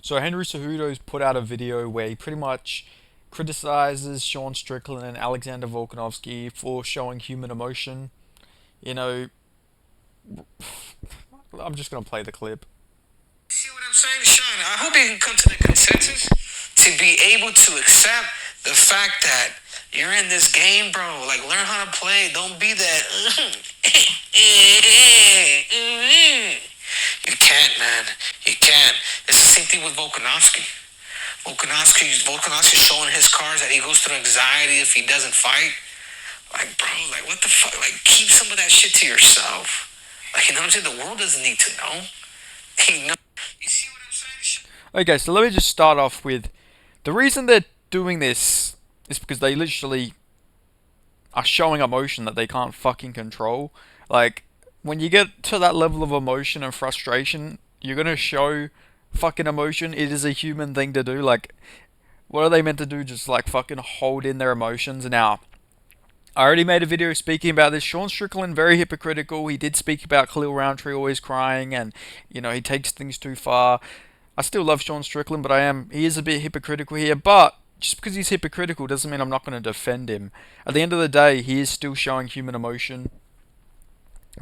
So Henry Cejudo's put out a video where he pretty much criticizes Sean Strickland and Alexander Volkanovski for showing human emotion. You know, I'm just gonna play the clip. See what I'm saying, Sean? I hope you can come to the consensus to be able to accept the fact that you're in this game, bro. Like, learn how to play. Don't be that. You can't, man. You can't. It's the same thing with Volkanovski. Volkanovski's showing his cards that he goes through anxiety if he doesn't fight. Like, bro, like, what the fuck? Like, keep some of that shit to yourself. Like, you know what I'm saying? The world doesn't need to know. You know. You see what I'm saying? Okay, so let me just start off with the reason they're doing this is because they literally are showing emotion that they can't fucking control. Like, when you get to that level of emotion and frustration, you're gonna show fucking emotion. It is a human thing to do. Like, what are they meant to do? Just like fucking hold in their emotions? Now, I already made a video speaking about this. Sean Strickland, very hypocritical. He did speak about Khalil Roundtree always crying and, he takes things too far. I still love Sean Strickland, but he is a bit hypocritical here. But just because he's hypocritical doesn't mean I'm not going to defend him. At the end of the day, he is still showing human emotion.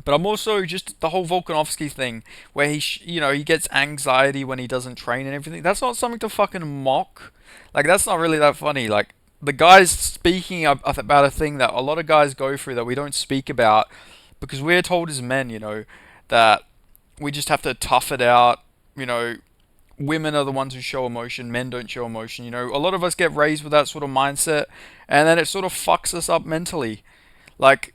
But I'm also just the whole Volkanovski thing, where he gets anxiety when he doesn't train and everything. That's not something to fucking mock. Like, that's not really that funny. Like, the guy's speaking about a thing that a lot of guys go through that we don't speak about because we're told as men, that we just have to tough it out. You know, women are the ones who show emotion, men don't show emotion. A lot of us get raised with that sort of mindset, and then it sort of fucks us up mentally. Like,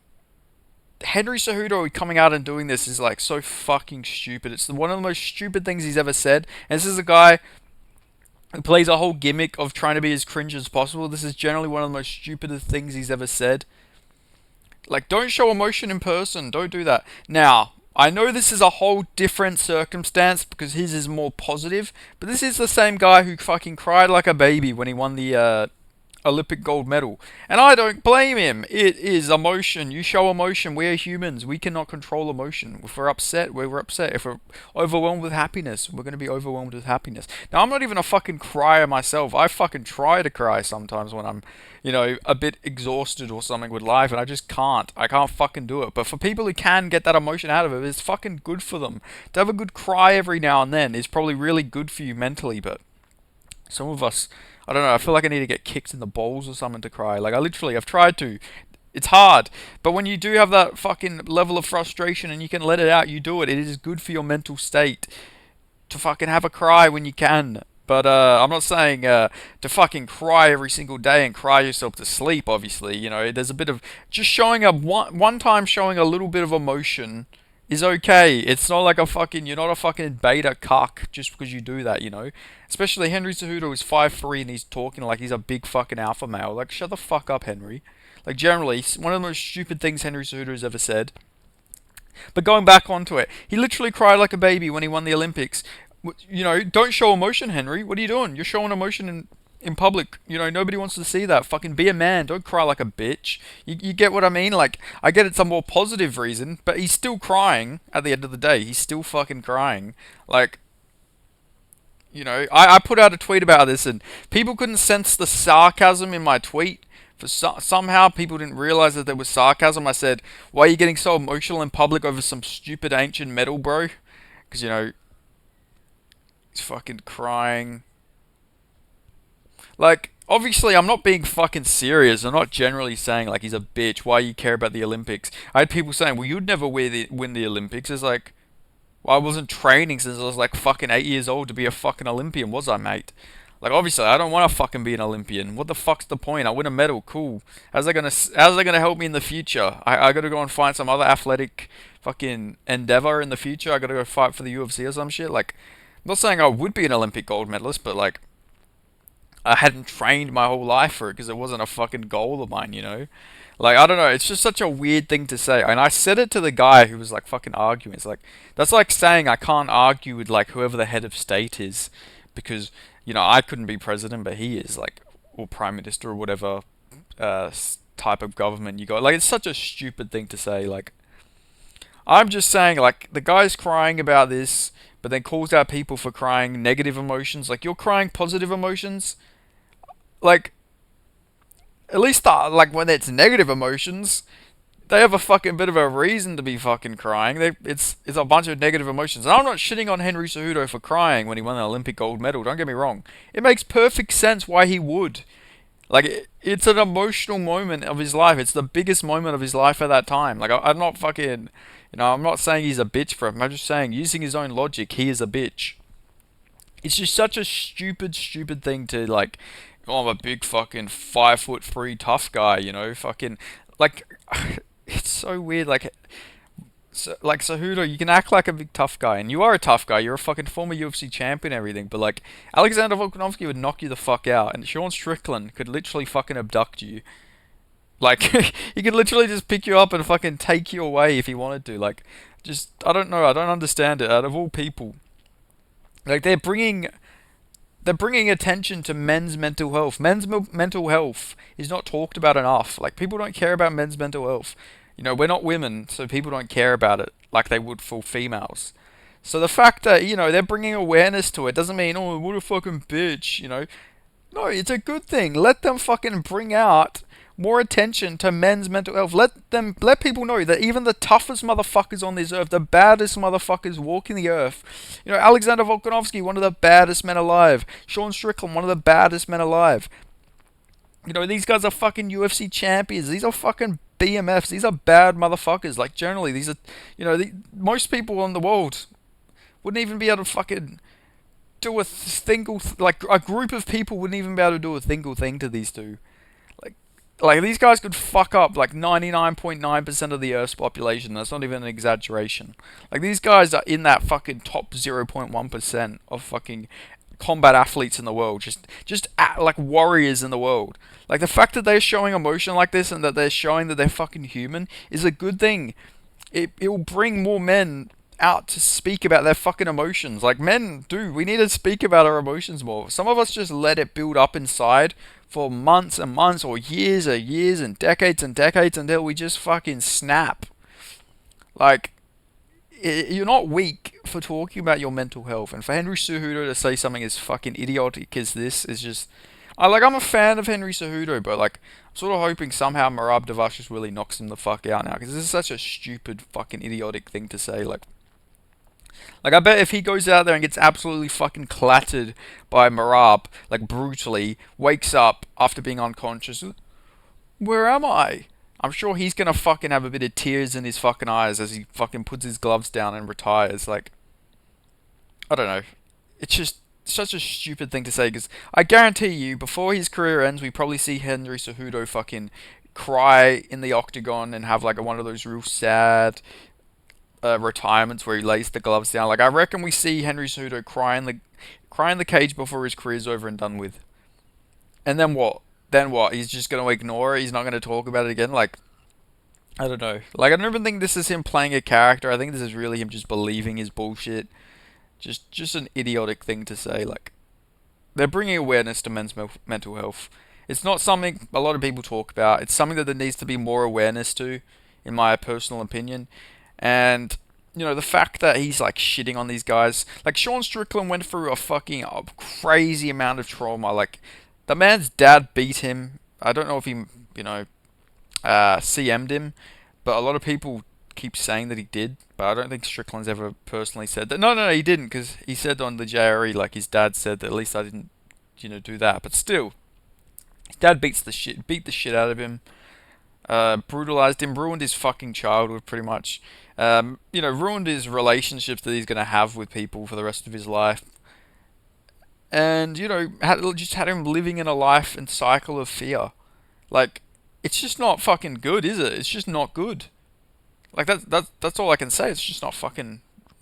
Henry Cejudo coming out and doing this is like so fucking stupid. It's one of the most stupid things he's ever said. And this is a guy who plays a whole gimmick of trying to be as cringe as possible. This is generally one of the most stupidest things he's ever said. Like, don't show emotion in person. Don't do that. Now, I know this is a whole different circumstance because his is more positive, but this is the same guy who fucking cried like a baby when he won the Olympic gold medal. And I don't blame him. It is emotion. You show emotion. We are humans. We cannot control emotion. If we're upset, we're upset. If we're overwhelmed with happiness, we're going to be overwhelmed with happiness. Now, I'm not even a fucking crier myself. I fucking try to cry sometimes when I'm, a bit exhausted or something with life, and I just can't. I can't fucking do it. But for people who can get that emotion out of it, it's fucking good for them. To have a good cry every now and then is probably really good for you mentally, but some of us, I don't know, I feel like I need to get kicked in the balls or something to cry. Like, I've tried to. It's hard. But when you do have that fucking level of frustration and you can let it out, you do it. It is good for your mental state to fucking have a cry when you can. But I'm not saying to fucking cry every single day and cry yourself to sleep, obviously. There's a bit of just showing up one time, showing a little bit of emotion is okay. It's not like you're not a fucking beta cuck just because you do that. Especially Henry Cejudo is 5'3" and he's talking like he's a big fucking alpha male. Like, shut the fuck up, Henry. Like, generally, one of the most stupid things Henry Cejudo has ever said. But going back onto it, he literally cried like a baby when he won the Olympics. Don't show emotion, Henry. What are you doing? You're showing emotion in public. Nobody wants to see that. Fucking be a man. Don't cry like a bitch. You get what I mean? Like, I get it's a more positive reason, but he's still crying at the end of the day. He's still fucking crying. Like, I put out a tweet about this and people couldn't sense the sarcasm in my tweet. Somehow people didn't realize that there was sarcasm. I said, why are you getting so emotional in public over some stupid ancient metal, bro? Because, he's fucking crying. Like, obviously, I'm not being fucking serious. I'm not generally saying, like, he's a bitch. Why you care about the Olympics? I had people saying, well, you'd never win the Olympics. It's like, well, I wasn't training since I was, like, fucking 8 years old to be a fucking Olympian, was I, mate? Like, obviously, I don't want to fucking be an Olympian. What the fuck's the point? I win a medal, cool. How's that gonna help me in the future? I gotta go and find some other athletic fucking endeavor in the future. I gotta go fight for the UFC or some shit. Like, I'm not saying I would be an Olympic gold medalist, but, like, I hadn't trained my whole life for it because it wasn't a fucking goal of mine. Like, I don't know, it's just such a weird thing to say. And I said it to the guy who was like fucking arguing. It's like, that's like saying I can't argue with like whoever the head of state is because, I couldn't be president, but he is, like, or prime minister or whatever type of government you got. Like, it's such a stupid thing to say. Like, I'm just saying, like, the guy's crying about this, but then calls out people for crying negative emotions. Like, you're crying positive emotions. Like, at least like when it's negative emotions, they have a fucking bit of a reason to be fucking crying. It's a bunch of negative emotions. And I'm not shitting on Henry Cejudo for crying when he won the Olympic gold medal. Don't get me wrong. It makes perfect sense why he would. Like, it's an emotional moment of his life. It's the biggest moment of his life at that time. Like, I'm not fucking, I'm not saying he's a bitch for him. I'm just saying, using his own logic, he is a bitch. It's just such a stupid, stupid thing to, like, oh, I'm a big fucking 5'3" tough guy, fucking, like, it's so weird. Like Cejudo, you can act like a big tough guy, and you are a tough guy. You're a fucking former UFC champion and everything, but like Alexander Volkanovski would knock you the fuck out, and Sean Strickland could literally fucking abduct you. Like he could literally just pick you up and fucking take you away if he wanted to. Like, just I don't know. I don't understand it. Out of all people, like they're bringing attention to men's mental health. Mental health is not talked about enough. Like, people don't care about men's mental health. We're not women, so people don't care about it like they would for females. So the fact that, they're bringing awareness to it doesn't mean, oh, what a fucking bitch. No, it's a good thing. Let them fucking bring out more attention to men's mental health. Let people know that even the toughest motherfuckers on this earth, the baddest motherfuckers walking the earth, Alexander Volkanovski, one of the baddest men alive. Sean Strickland, one of the baddest men alive. These guys are fucking UFC champions. These are fucking BMFs. These are bad motherfuckers. Like, generally, these are, most people in the world wouldn't even be able to fucking do a single, like, a group of people wouldn't even be able to do a single thing to these two. Like, like these guys could fuck up like 99.9% of the Earth's population. That's not even an exaggeration. Like, these guys are in that fucking top 0.1% of fucking combat athletes in the world, like warriors in the world. Like, the fact that they're showing emotion like this and that they're showing that they're fucking human is a good thing. It will bring more men out to speak about their fucking emotions. Like, men do. We need to speak about our emotions more. Some of us just let it build up inside for months and months or years and decades until we just fucking snap. Like, you're not weak for talking about your mental health, and for Henry Cejudo to say something as fucking idiotic as this is just. I'm a fan of Henry Cejudo, but like, I'm sort of hoping somehow Marab Devash just really knocks him the fuck out now, because this is such a stupid fucking idiotic thing to say. Like, I bet if he goes out there and gets absolutely fucking clattered by Marab, like brutally, wakes up after being unconscious, where am I? I'm sure he's gonna fucking have a bit of tears in his fucking eyes as he fucking puts his gloves down and retires. Like, I don't know. It's just such a stupid thing to say, because I guarantee you, before his career ends, we probably see Henry Cejudo fucking cry in the octagon and have like one of those real sad retirements where he lays the gloves down. Like, I reckon we see Henry Cejudo cry in the cage before his career's over and done with. And then what? Then what? He's just gonna ignore it. He's not gonna talk about it again. Like, I don't know. Like, I don't even think this is him playing a character. I think this is really him just believing his bullshit. Just an idiotic thing to say. Like, they're bringing awareness to men's mental health. It's not something a lot of people talk about. It's something that there needs to be more awareness to, in my personal opinion. And, the fact that he's like shitting on these guys. Like, Sean Strickland went through a crazy amount of trauma. Like, the man's dad beat him. I don't know if he, CM'd him, but a lot of people keep saying that he did. But I don't think Strickland's ever personally said that. No, he didn't, because he said on the JRE, like, his dad said that at least I didn't, do that. But still, his dad beat the shit out of him, brutalized him, ruined his fucking childhood pretty much. Ruined his relationships that he's gonna have with people for the rest of his life. And, had him living in a life and cycle of fear. Like, it's just not fucking good, is it? It's just not good. Like, that's all I can say. It's just not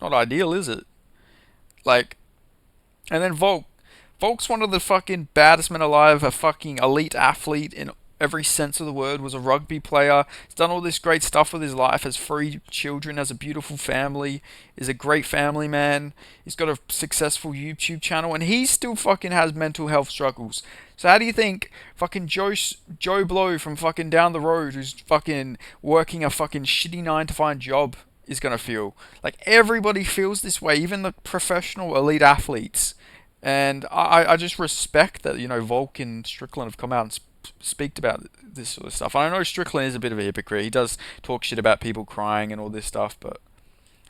ideal, is it? Like, and then Volk's one of the fucking baddest men alive, a fucking elite athlete in every sense of the word, was a rugby player. He's done all this great stuff with his life, has 3 children, has a beautiful family, is a great family man. He's got a successful YouTube channel, and he still fucking has mental health struggles. So how do you think fucking Joe Blow from fucking down the road, who's fucking working a fucking shitty 9 to 5 job is gonna feel. Like everybody feels this way, even the professional elite athletes. And I just respect that, Volk and Strickland have come out and speak about this sort of stuff. And I know Strickland is a bit of a hypocrite. He does talk shit about people crying and all this stuff, but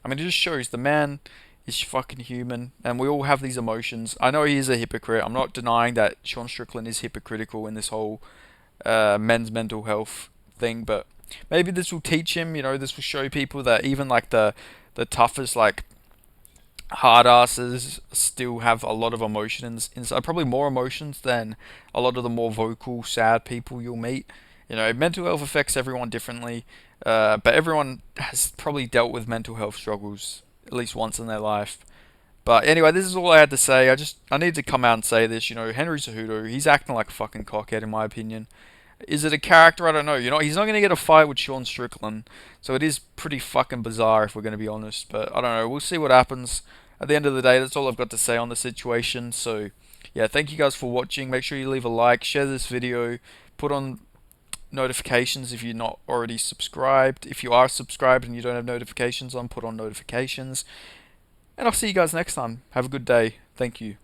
I mean, it just shows the man is fucking human, and we all have these emotions. I know he is a hypocrite. I'm not denying that Sean Strickland is hypocritical in this whole men's mental health thing, but maybe this will teach him. This will show people that even like the toughest like hard asses still have a lot of emotions inside, probably more emotions than a lot of the more vocal, sad people you'll meet. Mental health affects everyone differently, but everyone has probably dealt with mental health struggles at least once in their life. But anyway, this is all I had to say. I need to come out and say this. Henry Cejudo, he's acting like a fucking cockhead in my opinion. Is it a character? I don't know. He's not going to get a fight with Sean Strickland, so it is pretty fucking bizarre if we're going to be honest. But I don't know. We'll see what happens. At the end of the day, that's all I've got to say on the situation. So, yeah, thank you guys for watching. Make sure you leave a like, share this video, put on notifications if you're not already subscribed. If you are subscribed and you don't have notifications on, put on notifications. And I'll see you guys next time. Have a good day. Thank you.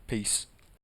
Peace.